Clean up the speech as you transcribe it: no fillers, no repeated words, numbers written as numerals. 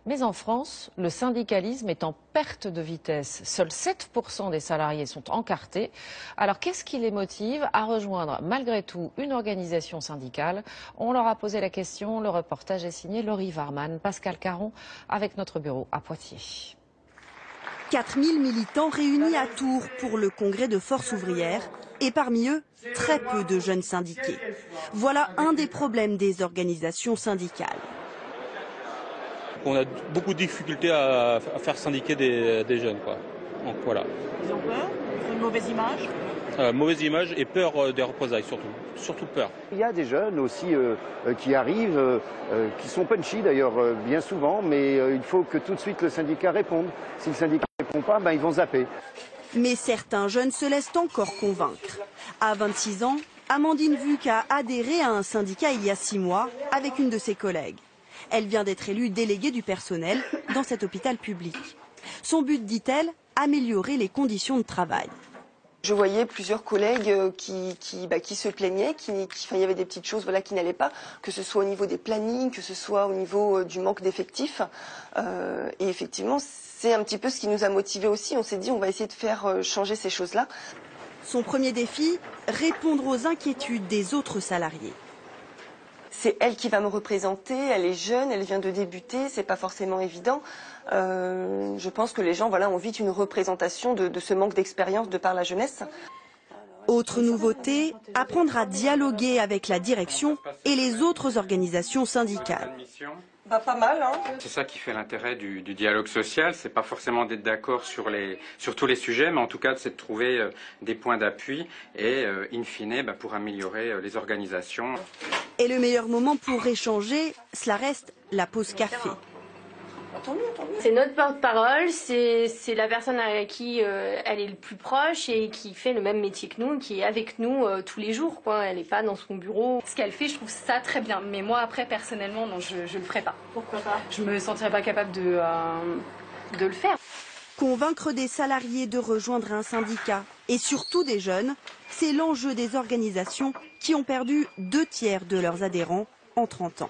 Mais en France, le syndicalisme est en perte de vitesse. Seuls 7% des salariés sont encartés. Alors qu'est-ce qui les motive à rejoindre malgré tout une organisation syndicale? On leur a posé la question. Le reportage est signé Laurie Varman, Pascal Caron avec notre bureau à Poitiers. 4000 militants réunis à Tours pour le congrès de Force ouvrière et parmi eux, très peu de jeunes syndiqués. Voilà un des problèmes des organisations syndicales. On a beaucoup de difficultés à faire syndiquer des jeunes, quoi. Donc voilà. Ils ont peur? Ils ont une mauvaise image? Mauvaise image et peur des représailles surtout. Surtout peur. Il y a des jeunes aussi qui arrivent, qui sont punchy d'ailleurs bien souvent, mais il faut que tout de suite le syndicat réponde. Si le syndicat ne répond pas, ils vont zapper. Mais certains jeunes se laissent encore convaincre. À 26 ans, Amandine Vuc a adhéré à un syndicat il y a 6 mois avec une de ses collègues. Elle vient d'être élue déléguée du personnel dans cet hôpital public. Son but, dit-elle, améliorer les conditions de travail. Je voyais plusieurs collègues qui se plaignaient, il y avait des petites choses qui n'allaient pas, que ce soit au niveau des plannings, que ce soit au niveau du manque d'effectifs. Et effectivement, c'est un petit peu ce qui nous a motivés aussi. On s'est dit, on va essayer de faire changer ces choses-là. Son premier défi, répondre aux inquiétudes des autres salariés. C'est elle qui va me représenter, elle est jeune, elle vient de débuter, c'est pas forcément évident. Je pense que les gens ont vite une représentation de ce manque d'expérience de par la jeunesse. Autre nouveauté, apprendre à dialoguer avec la direction et les autres organisations syndicales. Pas mal, hein. C'est ça qui fait l'intérêt du dialogue social, c'est pas forcément d'être d'accord sur tous les sujets, mais en tout cas c'est de trouver des points d'appui et in fine pour améliorer les organisations. Et le meilleur moment pour échanger, cela reste la pause café. C'est notre porte-parole, c'est la personne à qui elle est le plus proche et qui fait le même métier que nous, qui est avec nous tous les jours, quoi. Elle n'est pas dans son bureau. Ce qu'elle fait, je trouve ça très bien. Mais moi, après, personnellement, non, je le ferai pas. Pourquoi pas? Je me sentirais pas capable de le faire. Convaincre des salariés de rejoindre un syndicat, et surtout des jeunes, c'est l'enjeu des organisations qui ont perdu 2 tiers de leurs adhérents en 30 ans.